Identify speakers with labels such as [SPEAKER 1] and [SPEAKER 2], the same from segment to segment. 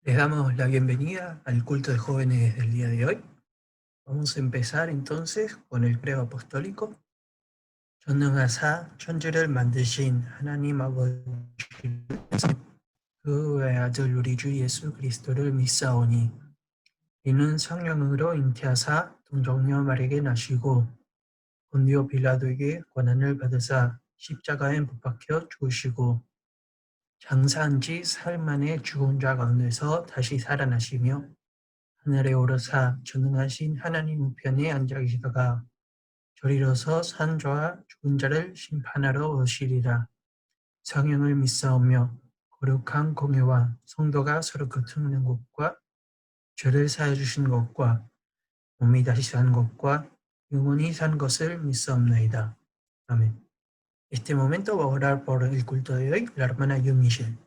[SPEAKER 1] Les damos la bienvenida al culto de jóvenes del día de hoy. Vamos a empezar entonces con el credo apostólico. 전능하사 천지를 만드신 하나님 아버지를 그 외아들 우리 주 예수 그리스도를 믿사오니 이는 성령으로 잉태하사 동정녀 마리에게 나시고 본디오 빌라도에게 고난을 받으사 십자가에 못 박혀 죽으시고 장사한 지 사흘 만에 죽은 자 가운데서 다시 살아나시며 하늘에 오르사 전능하신 하나님 우편에 앉아 계시다가 저리로서 산 자와 죽은 자를 심판하러 오시리라. 성령을 믿사오며 거룩한 공회와 성도가 서로 교통하는 것과 죄를 사해 주신 것과 몸이 다시 산 것과 영원히 산 것을 믿사옵나이다. Amén. Este momento va a orar por el culto de hoy la hermana Yun Michelle.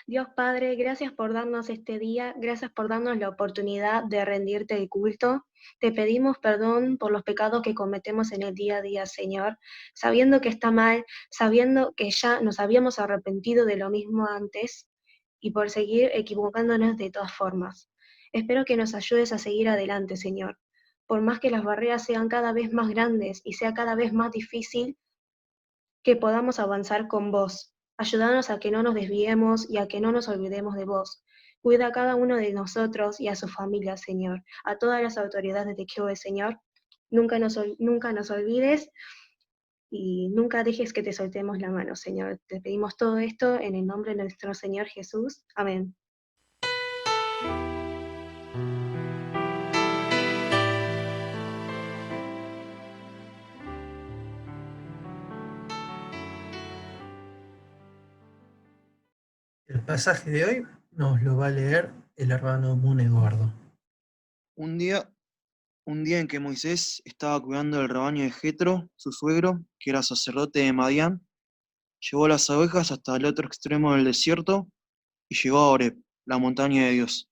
[SPEAKER 2] Dios Padre, gracias por darnos este día, gracias por darnos la oportunidad de rendirte el culto. Te pedimos perdón por los pecados que cometemos en el día a día, Señor, sabiendo que está mal, sabiendo que ya nos habíamos arrepentido de lo mismo antes y por seguir equivocándonos de todas formas. Espero que nos ayudes a seguir adelante, Señor. Por más que las barreras sean cada vez más grandes y sea cada vez más difícil, que podamos avanzar con vos. Ayúdanos a que no nos desviemos y a que no nos olvidemos de vos. Cuida a cada uno de nosotros y a su familia, Señor. A todas las autoridades de Jehová, Señor. Nunca nos olvides y nunca dejes que te soltemos la mano, Señor. Te pedimos todo esto en el nombre de nuestro Señor Jesús. Amén.
[SPEAKER 1] El pasaje de hoy nos lo va a leer el hermano Mun Eduardo.
[SPEAKER 3] Un día en que Moisés estaba cuidando el rebaño de Jetro, su suegro, que era sacerdote de Madián, llevó las ovejas hasta el otro extremo del desierto y llegó a Horeb, la montaña de Dios.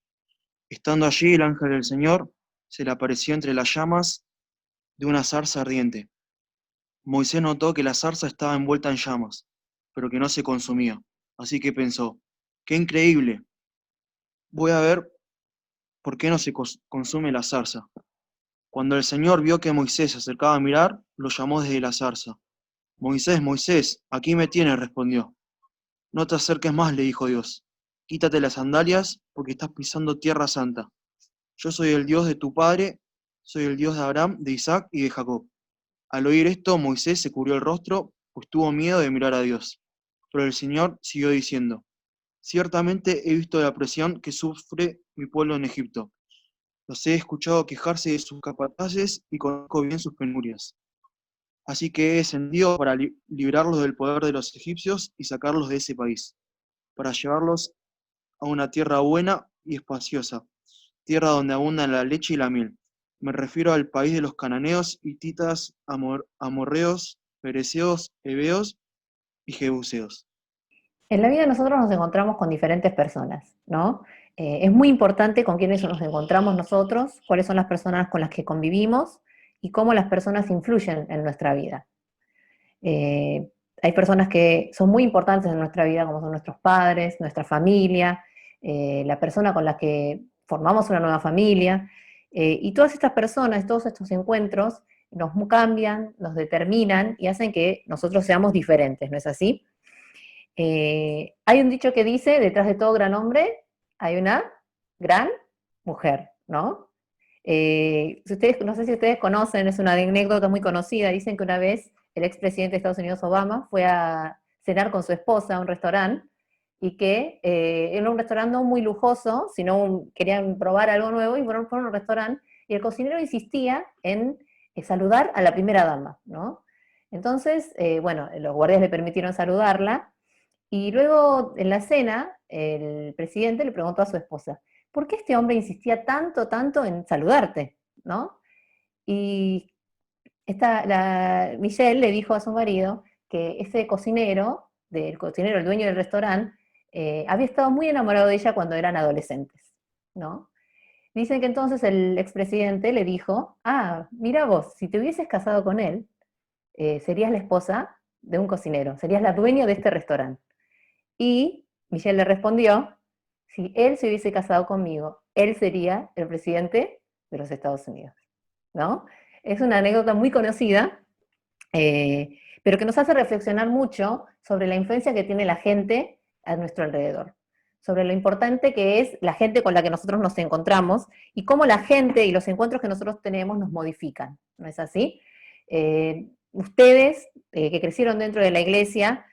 [SPEAKER 3] Estando allí, el ángel del Señor se le apareció entre las llamas de una zarza ardiente. Moisés notó que la zarza estaba envuelta en llamas, pero que no se consumía. Así que pensó, ¡qué increíble! Voy a ver por qué no se consume la zarza. Cuando el Señor vio que Moisés se acercaba a mirar, lo llamó desde la zarza. Moisés, Moisés, aquí me tienes, respondió. No te acerques más, le dijo Dios. Quítate las sandalias, porque estás pisando tierra santa. Yo soy el Dios de tu padre, soy el Dios de Abraham, de Isaac y de Jacob. Al oír esto, Moisés se cubrió el rostro, pues tuvo miedo de mirar a Dios. Pero el Señor siguió diciendo, ciertamente he visto la opresión que sufre mi pueblo en Egipto. Los he escuchado quejarse de sus capataces y conozco bien sus penurias. Así que he descendido para librarlos del poder de los egipcios y sacarlos de ese país, para llevarlos a una tierra buena y espaciosa, tierra donde abundan la leche y la miel. Me refiero al país de los cananeos, hititas, amorreos, pereceos, heveos y jebuseos.
[SPEAKER 4] En la vida nosotros nos encontramos con diferentes personas, ¿no? Es muy importante con quiénes nos encontramos nosotros, cuáles son las personas con las que convivimos y cómo las personas influyen en nuestra vida. Hay personas que son muy importantes en nuestra vida, como son nuestros padres, nuestra familia, la persona con la que formamos una nueva familia, y todas estas personas, todos estos encuentros nos cambian, nos determinan y hacen que nosotros seamos diferentes, ¿no es así? Hay un dicho que dice, detrás de todo gran hombre hay una gran mujer, ¿no? No sé si ustedes conocen, es una anécdota muy conocida, dicen que una vez el expresidente de Estados Unidos, Obama, fue a cenar con su esposa a un restaurante y que era un restaurante no muy lujoso, sino querían probar algo nuevo y fueron a un restaurante y el cocinero insistía en saludar a la primera dama, ¿no? Entonces, bueno, los guardias le permitieron saludarla y luego en la cena el presidente le preguntó a su esposa, ¿por qué este hombre insistía tanto en saludarte? ¿No? Y Michelle le dijo a su marido que ese cocinero, el dueño del restaurante, había estado muy enamorado de ella cuando eran adolescentes, ¿no? Dicen que entonces el expresidente le dijo, mira vos, si te hubieses casado con él, serías la esposa de un cocinero, serías la dueña de este restaurante. Y Michelle le respondió, Si él se hubiese casado conmigo, él sería el presidente de los Estados Unidos, ¿no? Es una anécdota muy conocida, pero que nos hace reflexionar mucho sobre la influencia que tiene la gente a nuestro alrededor, sobre lo importante que es la gente con la que nosotros nos encontramos y cómo la gente y los encuentros que nosotros tenemos nos modifican, ¿no es así? Ustedes, que crecieron dentro de la iglesia,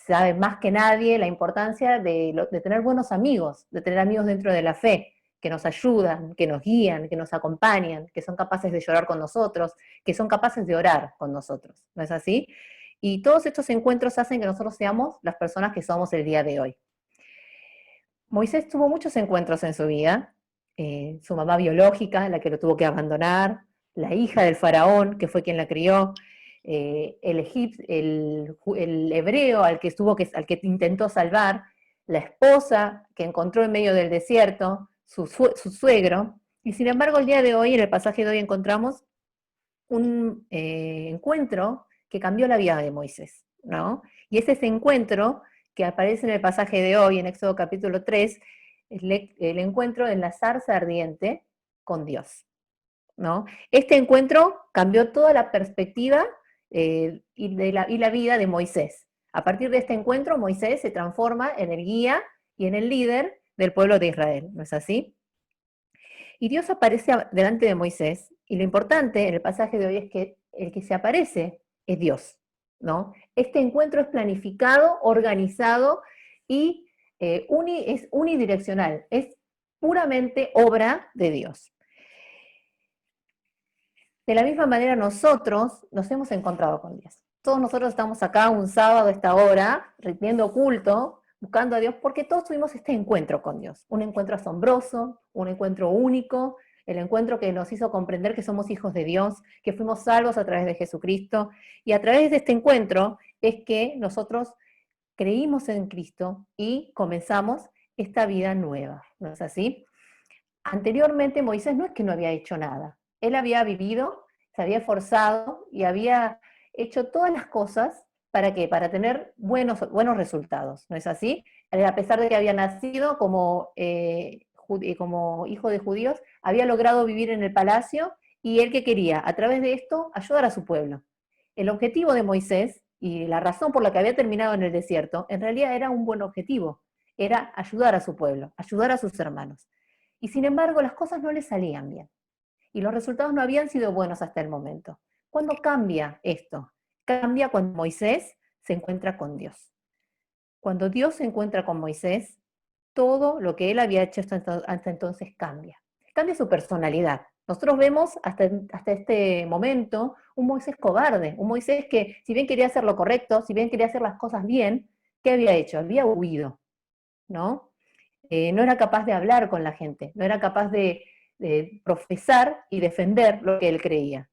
[SPEAKER 4] saben más que nadie la importancia de tener buenos amigos, de tener amigos dentro de la fe, que nos ayudan, que nos guían, que nos acompañan, que son capaces de llorar con nosotros, que son capaces de orar con nosotros, ¿no es así? Y todos estos encuentros hacen que nosotros seamos las personas que somos el día de hoy. Moisés tuvo muchos encuentros en su vida, su mamá biológica, la que lo tuvo que abandonar, la hija del faraón, que fue quien la crió, el hebreo al que intentó salvar, la esposa que encontró en medio del desierto, su suegro, y sin embargo el día de hoy, en el pasaje de hoy, encontramos un encuentro que cambió la vida de Moisés, ¿no? Y es ese encuentro que aparece en el pasaje de hoy, en Éxodo capítulo 3, el encuentro en la zarza ardiente con Dios, ¿no? Este encuentro cambió toda la perspectiva y la vida de Moisés. A partir de este encuentro, Moisés se transforma en el guía y en el líder del pueblo de Israel, ¿no es así? Y Dios aparece delante de Moisés, y lo importante en el pasaje de hoy es que el que se aparece es Dios, ¿no? Este encuentro es planificado, organizado y es unidireccional, es puramente obra de Dios. De la misma manera nosotros nos hemos encontrado con Dios. Todos nosotros estamos acá un sábado a esta hora, rindiendo culto, buscando a Dios, porque todos tuvimos este encuentro con Dios. Un encuentro asombroso, un encuentro único, el encuentro que nos hizo comprender que somos hijos de Dios, que fuimos salvos a través de Jesucristo. Y a través de este encuentro es que nosotros creímos en Cristo y comenzamos esta vida nueva, ¿no es así? Anteriormente Moisés no es que no había hecho nada, él había vivido, se había esforzado y había hecho todas las cosas ¿para qué? Para tener buenos resultados, ¿no es así? A pesar de que había nacido como hijo de judíos, había logrado vivir en el palacio y él que quería, a través de esto, ayudar a su pueblo. El objetivo de Moisés y la razón por la que había terminado en el desierto, en realidad era un buen objetivo, era ayudar a su pueblo, ayudar a sus hermanos. Y sin embargo, las cosas no le salían bien. Y los resultados no habían sido buenos hasta el momento. ¿Cuándo cambia esto? Cambia cuando Moisés se encuentra con Dios. Cuando Dios se encuentra con Moisés, todo lo que él había hecho hasta entonces cambia. Cambia su personalidad. Nosotros vemos hasta este momento un Moisés cobarde, un Moisés que, si bien quería hacer lo correcto, si bien quería hacer las cosas bien, ¿qué había hecho? Había huido, ¿no? No era capaz de hablar con la gente, no era capaz de profesar y defender lo que él creía.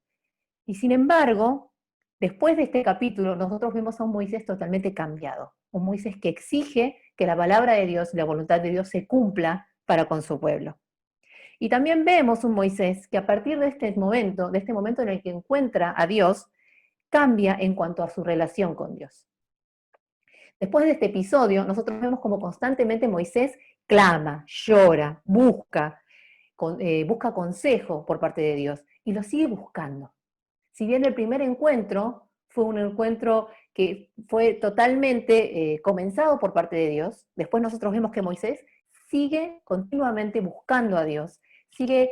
[SPEAKER 4] Y sin embargo, después de este capítulo, nosotros vemos a un Moisés totalmente cambiado, un Moisés que exige que la palabra de Dios y la voluntad de Dios se cumpla para con su pueblo. Y también vemos un Moisés que a partir de este momento en el que encuentra a Dios, cambia en cuanto a su relación con Dios. Después de este episodio, nosotros vemos como constantemente Moisés clama, llora, busca consejo por parte de Dios y lo sigue buscando. Si bien el primer encuentro fue un encuentro que fue totalmente comenzado por parte de Dios, después nosotros vemos que Moisés sigue continuamente buscando a Dios, sigue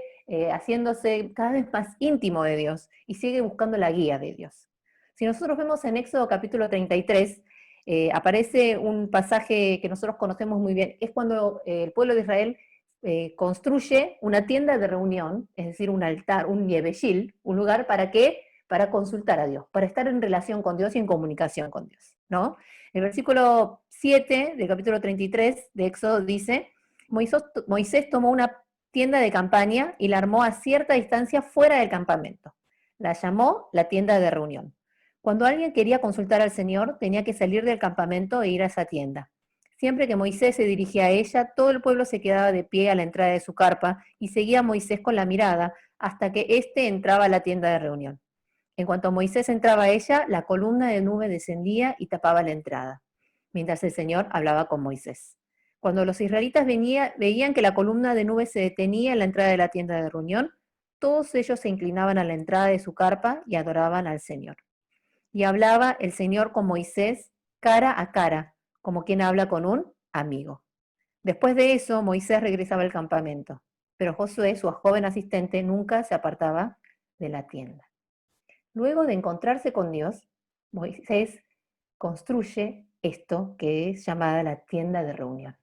[SPEAKER 4] haciéndose cada vez más íntimo de Dios y sigue buscando la guía de Dios. Si nosotros vemos en Éxodo capítulo 33, aparece un pasaje que nosotros conocemos muy bien, es cuando el pueblo de Israel construye una tienda de reunión, es decir, un altar, un yebeshil, un lugar para qué, para consultar a Dios, para estar en relación con Dios y en comunicación con Dios, ¿no? El versículo 7 del capítulo 33 de Éxodo dice, Moisés tomó una tienda de campaña y la armó a cierta distancia fuera del campamento. La llamó la tienda de reunión. Cuando alguien quería consultar al Señor, tenía que salir del campamento e ir a esa tienda. Siempre que Moisés se dirigía a ella, todo el pueblo se quedaba de pie a la entrada de su carpa y seguía a Moisés con la mirada hasta que éste entraba a la tienda de reunión. En cuanto Moisés entraba a ella, la columna de nube descendía y tapaba la entrada, mientras el Señor hablaba con Moisés. Cuando los israelitas veían que la columna de nube se detenía en la entrada de la tienda de reunión, todos ellos se inclinaban a la entrada de su carpa y adoraban al Señor. Y hablaba el Señor con Moisés cara a cara, como quien habla con un amigo. Después de eso, Moisés regresaba al campamento, pero Josué, su joven asistente, nunca se apartaba de la tienda. Luego de encontrarse con Dios, Moisés construye esto que es llamada la tienda de reunión.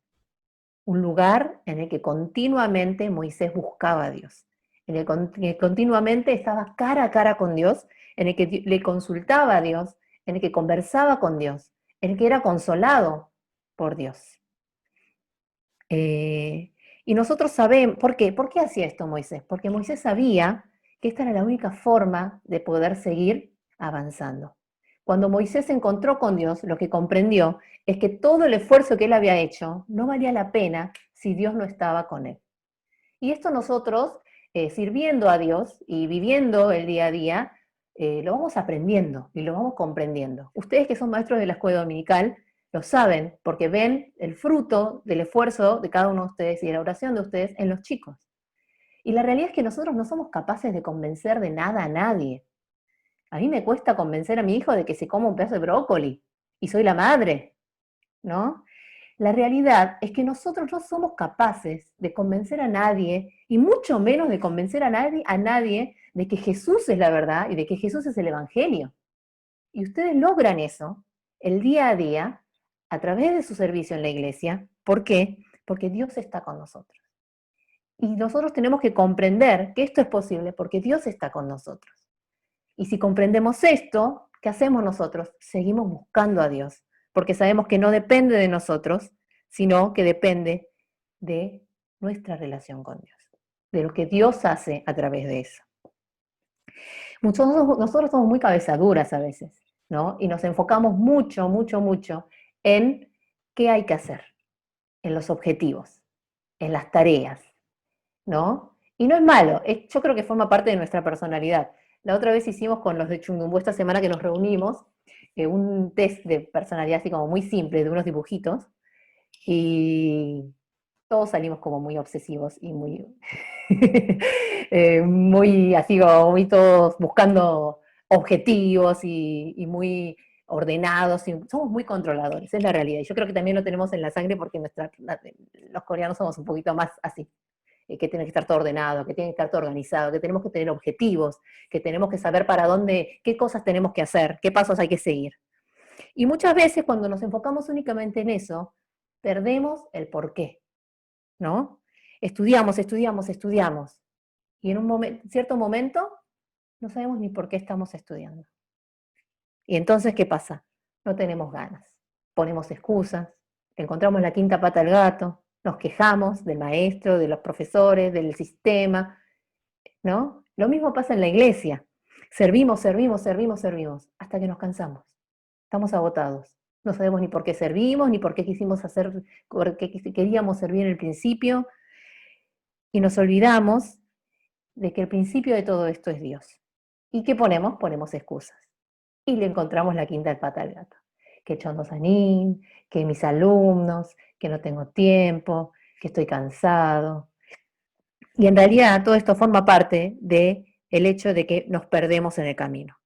[SPEAKER 4] Un lugar en el que continuamente Moisés buscaba a Dios, en el que continuamente estaba cara a cara con Dios, en el que le consultaba a Dios, en el que conversaba con Dios, en el que era consolado por Dios. Y nosotros sabemos, ¿por qué? ¿Por qué hacía esto Moisés? Porque Moisés sabía que esta era la única forma de poder seguir avanzando. Cuando Moisés se encontró con Dios, lo que comprendió es que todo el esfuerzo que él había hecho no valía la pena si Dios no estaba con él. Y esto nosotros, sirviendo a Dios y viviendo el día a día, lo vamos aprendiendo y lo vamos comprendiendo. Ustedes que son maestros de la escuela dominical, lo saben porque ven el fruto del esfuerzo de cada uno de ustedes y de la oración de ustedes en los chicos. Y la realidad es que nosotros no somos capaces de convencer de nada a nadie. A mí me cuesta convencer a mi hijo de que se coma un pedazo de brócoli, y soy la madre, ¿no? La realidad es que nosotros no somos capaces de convencer a nadie, y mucho menos de convencer a nadie de que Jesús es la verdad y de que Jesús es el Evangelio. Y ustedes logran eso el día a día a través de su servicio en la iglesia. ¿Por qué? Porque Dios está con nosotros. Y nosotros tenemos que comprender que esto es posible porque Dios está con nosotros. Y si comprendemos esto, ¿qué hacemos nosotros? Seguimos buscando a Dios, porque sabemos que no depende de nosotros, sino que depende de nuestra relación con Dios, de lo que Dios hace a través de eso. Nosotros somos muy cabezaduras a veces, ¿no? Y nos enfocamos mucho en qué hay que hacer, en los objetivos, en las tareas, ¿no? Y no es malo, yo creo que forma parte de nuestra personalidad. La otra vez hicimos con los de Chungdumbo, esta semana que nos reunimos, un test de personalidad así como muy simple, de unos dibujitos, y todos salimos como muy obsesivos y muy, muy así como muy todos buscando objetivos y muy ordenados, y somos muy controladores, es la realidad. Y yo creo que también lo tenemos en la sangre porque los coreanos somos un poquito más así, que tiene que estar todo ordenado, que tiene que estar todo organizado, que tenemos que tener objetivos, que tenemos que saber para dónde, qué cosas tenemos que hacer, qué pasos hay que seguir. Y muchas veces cuando nos enfocamos únicamente en eso, perdemos el porqué, ¿no? Estudiamos, y en un cierto momento no sabemos ni por qué estamos estudiando. Y entonces, ¿qué pasa? No tenemos ganas, ponemos excusas, encontramos la quinta pata al gato, nos quejamos del maestro, de los profesores, del sistema, ¿no? Lo mismo pasa en la iglesia. Servimos, hasta que nos cansamos. Estamos agotados. No sabemos ni por qué servimos, ni por qué quisimos hacer, por qué queríamos servir en el principio, y nos olvidamos de que el principio de todo esto es Dios. ¿Y qué ponemos? Ponemos excusas. Y le encontramos la quinta pata al gato. Que Chondo Sanín, que mis alumnos, que no tengo tiempo, que estoy cansado. Y en realidad todo esto forma parte del hecho de que nos perdemos en el camino.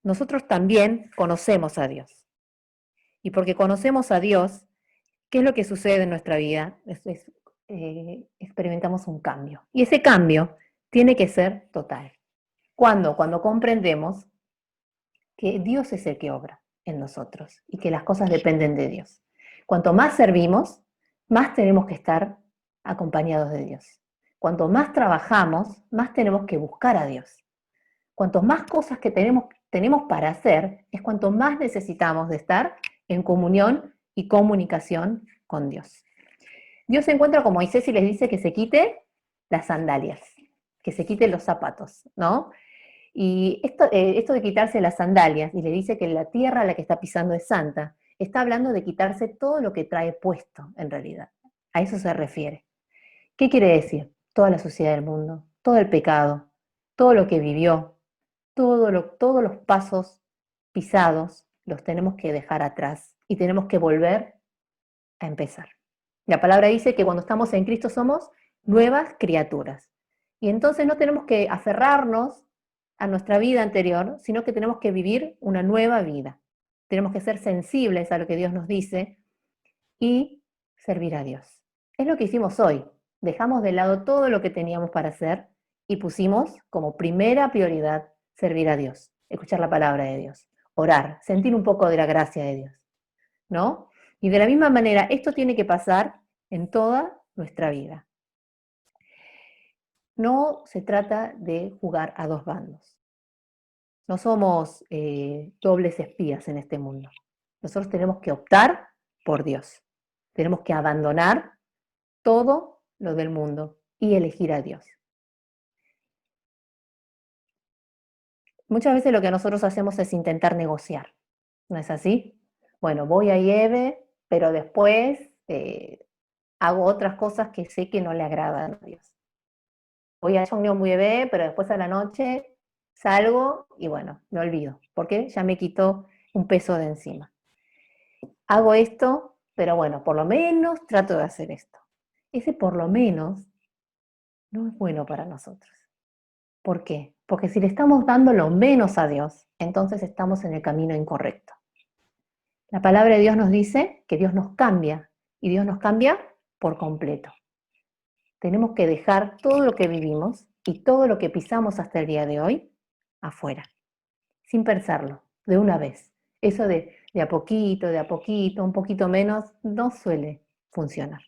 [SPEAKER 4] Nosotros también conocemos a Dios. Y porque conocemos a Dios, ¿qué es lo que sucede en nuestra vida? Experimentamos un cambio. Y ese cambio tiene que ser total. ¿Cuándo? Cuando comprendemos que Dios es el que obra en nosotros y que las cosas dependen de Dios. Cuanto más servimos, más tenemos que estar acompañados de Dios. Cuanto más trabajamos, más tenemos que buscar a Dios. Cuanto más cosas que tenemos para hacer, es cuanto más necesitamos de estar en comunión y comunicación con Dios. Dios se encuentra con Moisés y les dice que se quite las sandalias, que se quite los zapatos, ¿no? Y esto de quitarse las sandalias, y le dice que la tierra a la que está pisando es santa, está hablando de quitarse todo lo que trae puesto, en realidad. A eso se refiere. ¿Qué quiere decir? Toda la suciedad del mundo, todo el pecado, todo lo que vivió, todos los pasos pisados, los tenemos que dejar atrás y tenemos que volver a empezar. La palabra dice que cuando estamos en Cristo somos nuevas criaturas. Y entonces no tenemos que aferrarnos a nuestra vida anterior, sino que tenemos que vivir una nueva vida. Tenemos que ser sensibles a lo que Dios nos dice y servir a Dios. Es lo que hicimos hoy. Dejamos de lado todo lo que teníamos para hacer y pusimos como primera prioridad servir a Dios, escuchar la palabra de Dios, orar, sentir un poco de la gracia de Dios, ¿no? Y de la misma manera, esto tiene que pasar en toda nuestra vida. No se trata de jugar a dos bandos. No somos dobles espías en este mundo. Nosotros tenemos que optar por Dios. Tenemos que abandonar todo lo del mundo y elegir a Dios. Muchas veces lo que nosotros hacemos es intentar negociar, ¿no es así? Bueno, voy a IEVE, pero después hago otras cosas que sé que no le agradan a Dios. Voy a IEVE, pero después a la noche salgo y bueno, me olvido, porque ya me quitó un peso de encima. Hago esto, pero bueno, por lo menos trato de hacer esto. Ese por lo menos no es bueno para nosotros. ¿Por qué? Porque si le estamos dando lo menos a Dios, entonces estamos en el camino incorrecto. La palabra de Dios nos dice que Dios nos cambia, y Dios nos cambia por completo. Tenemos que dejar todo lo que vivimos y todo lo que pisamos hasta el día de hoy afuera, sin pensarlo, de una vez. Eso de a poquito, un poquito menos, no suele funcionar.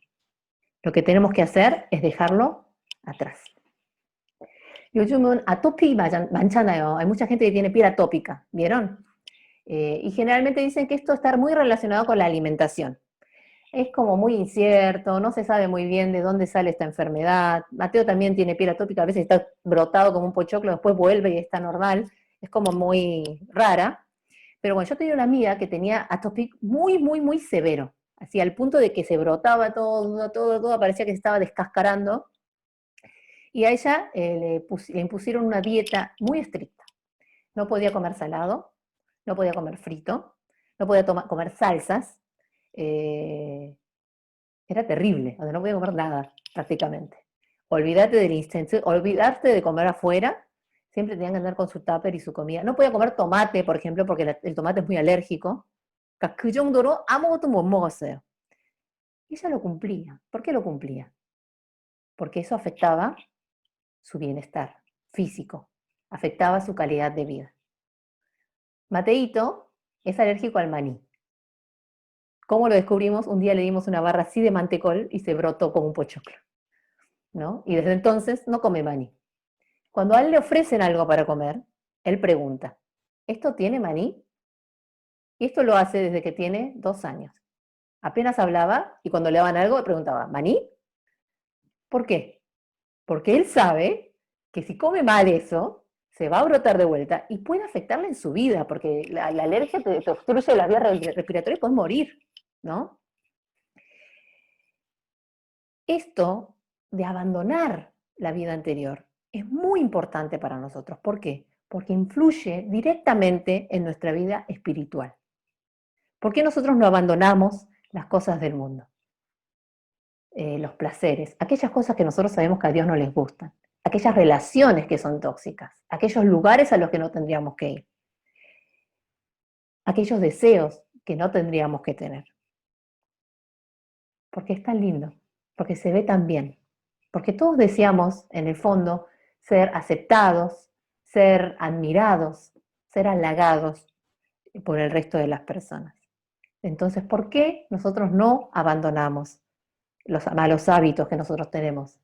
[SPEAKER 4] Lo que tenemos que hacer es dejarlo atrás. 요즘은 아토피 많잖아요. Hay mucha gente que tiene piel atópica, ¿vieron? Y generalmente dicen que esto está muy relacionado con la alimentación. Es como muy incierto, no se sabe muy bien de dónde sale esta enfermedad. Mateo también tiene piel atópica, a veces está brotado como un pochoclo, después vuelve y está normal. Es como muy rara. Pero bueno, yo tenía una amiga que tenía atopic muy severo, así al punto de que se brotaba todo, parecía que se estaba descascarando. Y a ella le impusieron una dieta muy estricta. No podía comer salado, no podía comer frito, no podía comer salsas. Era terrible, o sea, no podía comer nada prácticamente. Olvídate del instinto, olvidarte de comer afuera, siempre tenían que andar con su tupper y su comida. No podía comer tomate, por ejemplo, porque el tomate es muy alérgico. 그 정도로 아무것도 못 먹었어요. Y ella lo cumplía. ¿Por qué lo cumplía? Porque eso afectaba su bienestar físico, afectaba su calidad de vida. Mateito es alérgico al maní. ¿Cómo lo descubrimos? Un día le dimos una barra así de mantecol y se brotó como un pochoclo, ¿no? Y desde entonces no come maní. Cuando a él le ofrecen algo para comer, él pregunta, ¿esto tiene maní? Y esto lo hace desde que tiene 2 años. Apenas hablaba y cuando le daban algo preguntaba, ¿maní? ¿Por qué? Porque él sabe que si come mal eso, se va a brotar de vuelta y puede afectarle en su vida, porque la alergia te obstruye la vía respiratoria y puedes morir, ¿no? Esto de abandonar la vida anterior es muy importante para nosotros. ¿Por qué? Porque influye directamente en nuestra vida espiritual. ¿Por qué nosotros no abandonamos las cosas del mundo? Los placeres, aquellas cosas que nosotros sabemos que a Dios no les gustan, aquellas relaciones que son tóxicas, aquellos lugares a los que no tendríamos que ir, aquellos deseos que no tendríamos que tener. Porque es tan lindo, porque se ve tan bien, porque todos deseamos, en el fondo, ser aceptados, ser admirados, ser halagados por el resto de las personas. Entonces, ¿por qué nosotros no abandonamos los malos hábitos que nosotros tenemos?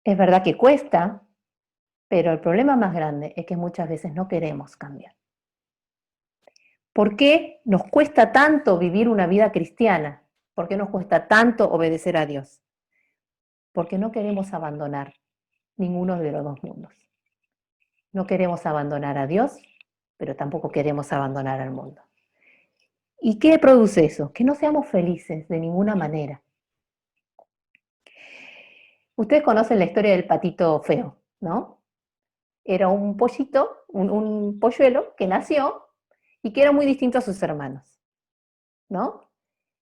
[SPEAKER 4] Es verdad que cuesta, pero el problema más grande es que muchas veces no queremos cambiar. ¿Por qué nos cuesta tanto vivir una vida cristiana? ¿Por qué nos cuesta tanto obedecer a Dios? Porque no queremos abandonar ninguno de los dos mundos. No queremos abandonar a Dios, pero tampoco queremos abandonar al mundo. ¿Y qué produce eso? Que no seamos felices de ninguna manera. Ustedes conocen la historia del patito feo, ¿no? Era un pollito, un polluelo que nació y que era muy distinto a sus hermanos. ¿no?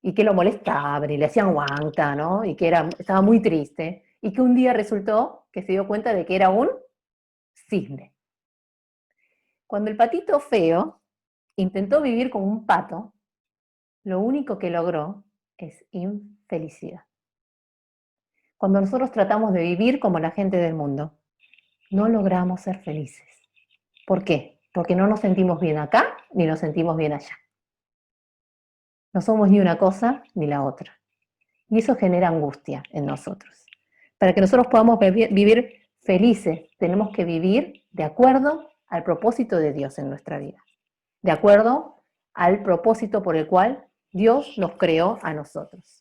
[SPEAKER 4] Y que lo molestaban y le hacían guanta, ¿no? Y que estaba muy triste. Y que un día resultó que se dio cuenta de que era un cisne. Cuando el patito feo intentó vivir como un pato, lo único que logró es infelicidad. Cuando nosotros tratamos de vivir como la gente del mundo, no logramos ser felices. ¿Por qué? Porque no nos sentimos bien acá ni nos sentimos bien allá. No somos ni una cosa ni la otra. Y eso genera angustia en nosotros. Para que nosotros podamos vivir felices, tenemos que vivir de acuerdo al propósito de Dios en nuestra vida. De acuerdo al propósito por el cual Dios nos creó a nosotros.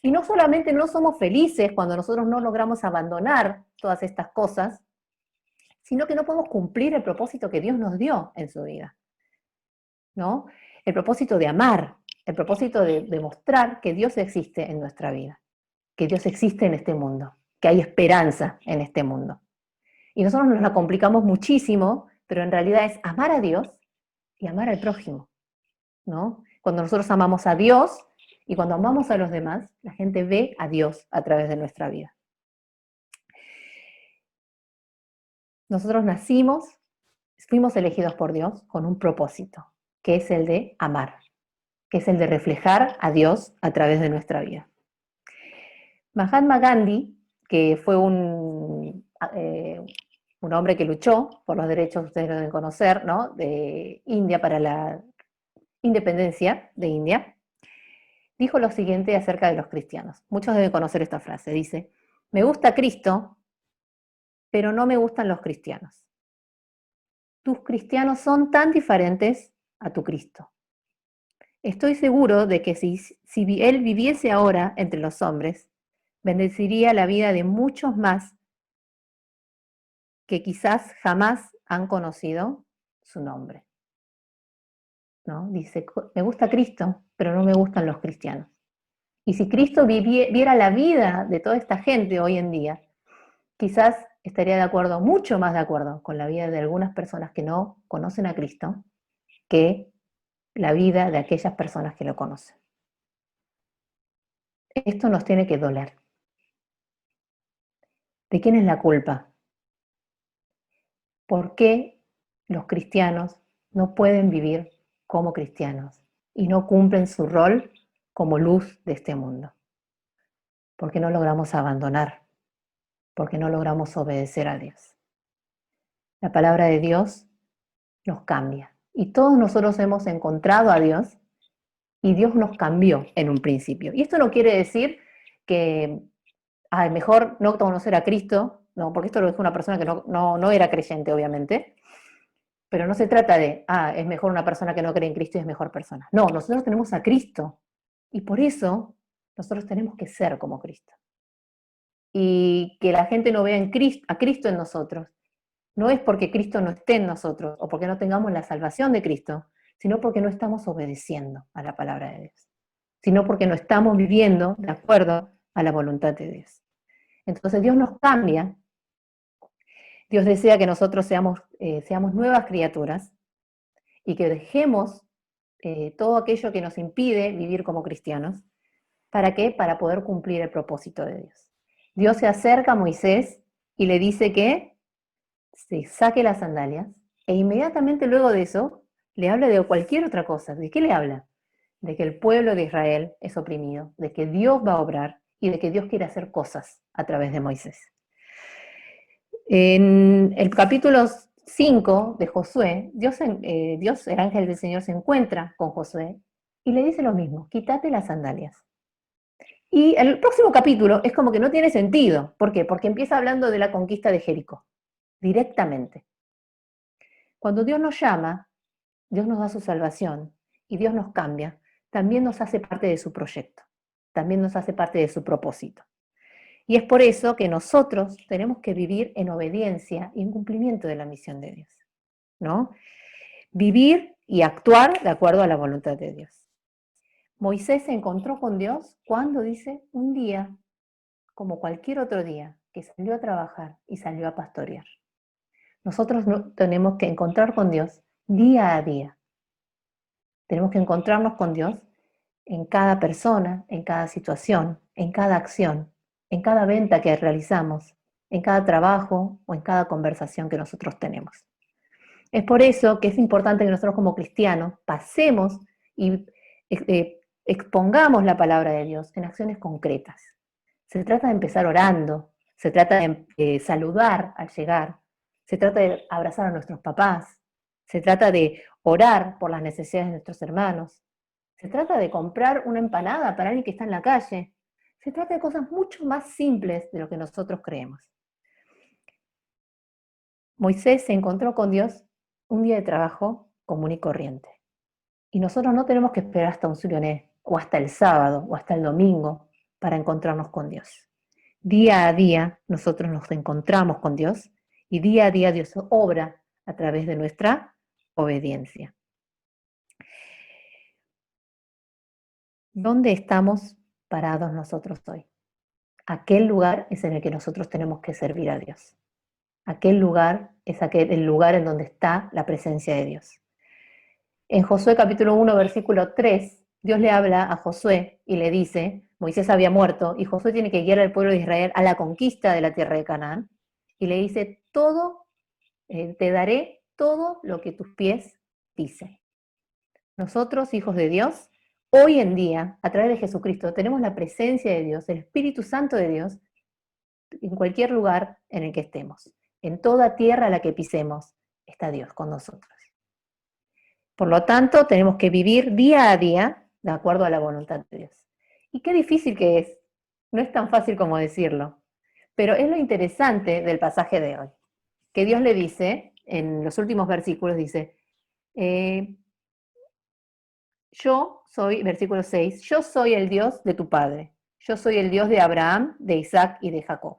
[SPEAKER 4] Y no solamente no somos felices cuando nosotros no logramos abandonar todas estas cosas, sino que no podemos cumplir el propósito que Dios nos dio en su vida, ¿no? El propósito de amar, el propósito de demostrar que Dios existe en nuestra vida, que Dios existe en este mundo, que hay esperanza en este mundo. Y nosotros nos la complicamos muchísimo, pero en realidad es amar a Dios y amar al prójimo, ¿no? Cuando nosotros amamos a Dios y cuando amamos a los demás, la gente ve a Dios a través de nuestra vida. Nosotros nacimos, fuimos elegidos por Dios con un propósito, que es el de amar, que es el de reflejar a Dios a través de nuestra vida. Mahatma Gandhi, que fue un hombre que luchó por los derechos, ustedes lo deben conocer, ¿no?, de India para la independencia de India, dijo lo siguiente acerca de los cristianos. Muchos deben conocer esta frase. Dice: me gusta Cristo, pero no me gustan los cristianos. Tus cristianos son tan diferentes a tu Cristo. Estoy seguro de que si Él viviese ahora entre los hombres, bendeciría la vida de muchos más que quizás jamás han conocido su nombre, ¿no? Dice, me gusta Cristo, pero no me gustan los cristianos. Y si Cristo viera la vida de toda esta gente hoy en día, quizás estaría de acuerdo, mucho más de acuerdo con la vida de algunas personas que no conocen a Cristo, que la vida de aquellas personas que lo conocen. Esto nos tiene que doler. ¿De quién es la culpa? ¿Por qué los cristianos no pueden vivir como cristianos y no cumplen su rol como luz de este mundo? Porque no logramos abandonar, porque no logramos obedecer a Dios. La palabra de Dios nos cambia. Y todos nosotros hemos encontrado a Dios y Dios nos cambió en un principio. Y esto no quiere decir que mejor no conocer a Cristo, no, porque esto lo dijo una persona que no era creyente, obviamente, pero no se trata de, es mejor una persona que no cree en Cristo y es mejor persona. No, nosotros tenemos a Cristo y por eso nosotros tenemos que ser como Cristo. Y que la gente no vea a Cristo en nosotros, no es porque Cristo no esté en nosotros o porque no tengamos la salvación de Cristo, sino porque no estamos obedeciendo a la palabra de Dios, sino porque no estamos viviendo de acuerdo a la voluntad de Dios. Entonces Dios nos cambia, Dios desea que nosotros seamos nuevas criaturas y que dejemos todo aquello que nos impide vivir como cristianos. ¿Para qué? Para poder cumplir el propósito de Dios. Dios se acerca a Moisés y le dice que se saque las sandalias e inmediatamente luego de eso le habla de cualquier otra cosa. ¿De qué le habla? De que el pueblo de Israel es oprimido, de que Dios va a obrar y de que Dios quiere hacer cosas a través de Moisés. En el capítulo 5 de Josué, Dios, el ángel del Señor, se encuentra con Josué y le dice lo mismo: quítate las sandalias. Y el próximo capítulo es como que no tiene sentido. ¿Por qué? Porque empieza hablando de la conquista de Jericó, directamente. Cuando Dios nos llama, Dios nos da su salvación y Dios nos cambia, también nos hace parte de su proyecto, también nos hace parte de su propósito. Y es por eso que nosotros tenemos que vivir en obediencia y en cumplimiento de la misión de Dios, ¿no? Vivir y actuar de acuerdo a la voluntad de Dios. Moisés se encontró con Dios cuando, dice, un día, como cualquier otro día, que salió a trabajar y salió a pastorear. Nosotros tenemos que encontrar con Dios día a día. Tenemos que encontrarnos con Dios en cada persona, en cada situación, en cada acción, en cada venta que realizamos, en cada trabajo o en cada conversación que nosotros tenemos. Es por eso que es importante que nosotros como cristianos pasemos y expongamos la palabra de Dios en acciones concretas. Se trata de empezar orando, se trata de saludar al llegar, se trata de abrazar a nuestros papás, se trata de orar por las necesidades de nuestros hermanos, se trata de comprar una empanada para alguien que está en la calle, se trata de cosas mucho más simples de lo que nosotros creemos. Moisés se encontró con Dios un día de trabajo común y corriente. Y nosotros no tenemos que esperar hasta un Surioné, o hasta el sábado, o hasta el domingo, para encontrarnos con Dios. Día a día nosotros nos encontramos con Dios, y día a día Dios obra a través de nuestra obediencia. ¿Dónde estamos parados nosotros hoy? Aquel lugar es en el que nosotros tenemos que servir a Dios. Aquel lugar es el lugar en donde está la presencia de Dios. En Josué capítulo 1, versículo 3, Dios le habla a Josué y le dice, Moisés había muerto y Josué tiene que guiar al pueblo de Israel a la conquista de la tierra de Canaán, y le dice, te daré todo lo que tus pies pisen. Nosotros, hijos de Dios, hoy en día, a través de Jesucristo, tenemos la presencia de Dios, el Espíritu Santo de Dios, en cualquier lugar en el que estemos. En toda tierra a la que pisemos, está Dios con nosotros. Por lo tanto, tenemos que vivir día a día de acuerdo a la voluntad de Dios. Y qué difícil que es. No es tan fácil como decirlo. Pero es lo interesante del pasaje de hoy. Que Dios le dice, en los últimos versículos, dice, yo soy, versículo 6, yo soy el Dios de tu padre. Yo soy el Dios de Abraham, de Isaac y de Jacob.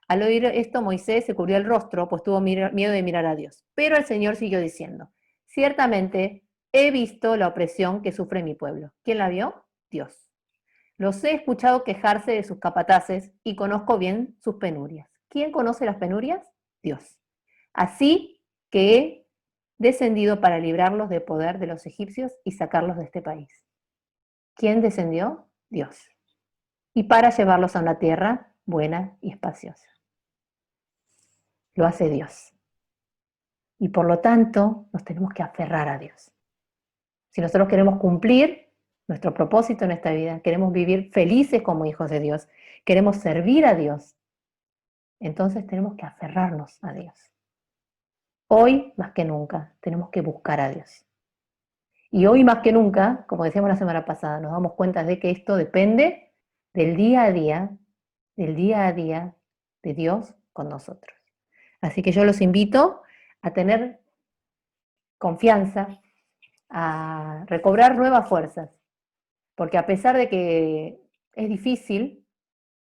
[SPEAKER 4] Al oír esto, Moisés se cubrió el rostro, pues tuvo miedo de mirar a Dios. Pero el Señor siguió diciendo, ciertamente he visto la opresión que sufre mi pueblo. ¿Quién la vio? Dios. Los he escuchado quejarse de sus capataces y conozco bien sus penurias. ¿Quién conoce las penurias? Dios. Así que he descendido para librarlos del poder de los egipcios y sacarlos de este país. ¿Quién descendió? Dios. Y para llevarlos a una tierra buena y espaciosa. Lo hace Dios. Y por lo tanto, nos tenemos que aferrar a Dios. Si nosotros queremos cumplir nuestro propósito en esta vida, queremos vivir felices como hijos de Dios, queremos servir a Dios, entonces tenemos que aferrarnos a Dios. Hoy más que nunca tenemos que buscar a Dios. Y hoy más que nunca, como decíamos la semana pasada, nos damos cuenta de que esto depende del día a día de Dios con nosotros. Así que yo los invito a tener confianza, a recobrar nuevas fuerzas, porque a pesar de que es difícil,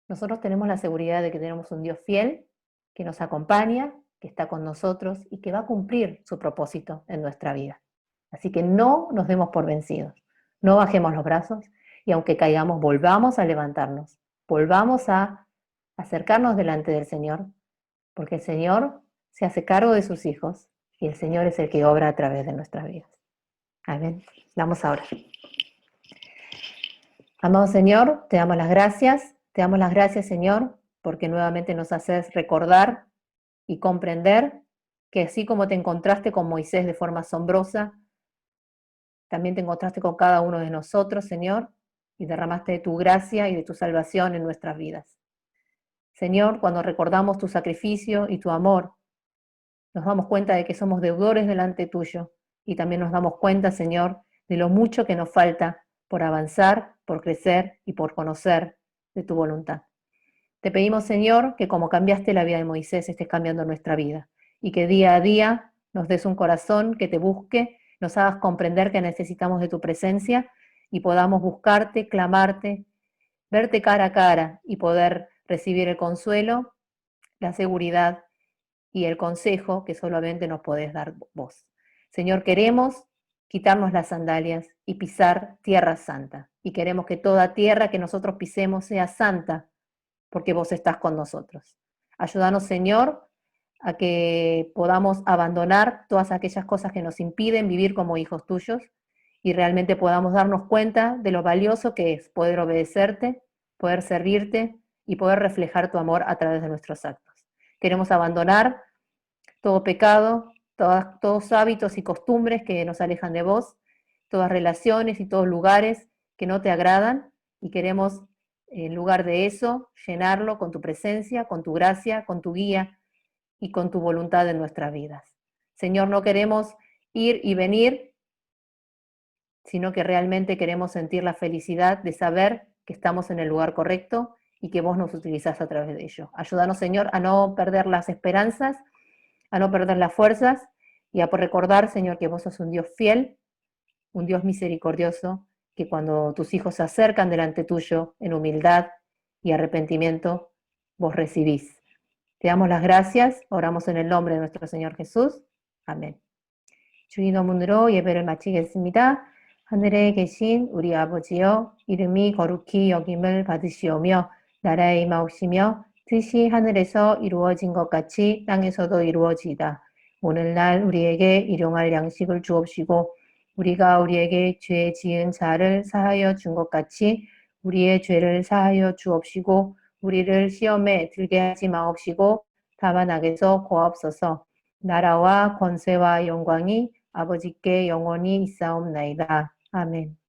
[SPEAKER 4] nosotros tenemos la seguridad de que tenemos un Dios fiel, que nos acompaña, que está con nosotros y que va a cumplir su propósito en nuestra vida. Así que no nos demos por vencidos, no bajemos los brazos y aunque caigamos, volvamos a levantarnos, volvamos a acercarnos delante del Señor, porque el Señor se hace cargo de sus hijos y el Señor es el que obra a través de nuestras vidas. Amén. Vamos a orar. Amado Señor, te damos las gracias, Señor, porque nuevamente nos haces recordar y comprender que así como te encontraste con Moisés de forma asombrosa, también te encontraste con cada uno de nosotros, Señor, y derramaste de tu gracia y de tu salvación en nuestras vidas. Señor, cuando recordamos tu sacrificio y tu amor, nos damos cuenta de que somos deudores delante tuyo y también nos damos cuenta, Señor, de lo mucho que nos falta por avanzar, por crecer y por conocer de tu voluntad. Te pedimos, Señor, que como cambiaste la vida de Moisés, estés cambiando nuestra vida y que día a día nos des un corazón que te busque, nos hagas comprender que necesitamos de tu presencia y podamos buscarte, clamarte, verte cara a cara y poder recibir el consuelo, la seguridad y el consejo que solamente nos podés dar vos. Señor, queremos quitarnos las sandalias y pisar tierra santa. Y queremos que toda tierra que nosotros pisemos sea santa, porque vos estás con nosotros. Ayúdanos, Señor, a que podamos abandonar todas aquellas cosas que nos impiden vivir como hijos tuyos y realmente podamos darnos cuenta de lo valioso que es poder obedecerte, poder servirte y poder reflejar tu amor a través de nuestros actos. Queremos abandonar todo pecado, todos hábitos y costumbres que nos alejan de vos, todas relaciones y todos lugares que no te agradan, y queremos, en lugar de eso, llenarlo con tu presencia, con tu gracia, con tu guía y con tu voluntad en nuestras vidas. Señor, no queremos ir y venir, sino que realmente queremos sentir la felicidad de saber que estamos en el lugar correcto y que vos nos utilizás a través de ello. Ayúdanos, Señor, a no perder las esperanzas, a no perder las fuerzas y a recordar, Señor, que vos sos un Dios fiel, un Dios misericordioso, que cuando tus hijos se acercan delante tuyo en humildad y arrepentimiento, vos recibís. Te damos las gracias, oramos en el nombre de nuestro Señor Jesús. Amén. 주의 이름으로 예배를 마치겠습니다. 하늘에 계신 우리 아버지여, 이름이 거룩히 여김을 받으시오며 나라의 임하옵시며 뜻이 하늘에서 이루어진 것 같이 땅에서도 이루어지이다. 오늘날 우리에게 일용할 양식을 주옵시고 우리가 우리에게 죄 지은 자를 사하여 준 것 같이 우리의 죄를 사하여 주옵시고 우리를 시험에 들게 하지 마옵시고 다만 악에서 구하옵소서. 나라와 권세와 영광이 아버지께 영원히 있사옵나이다. 아멘.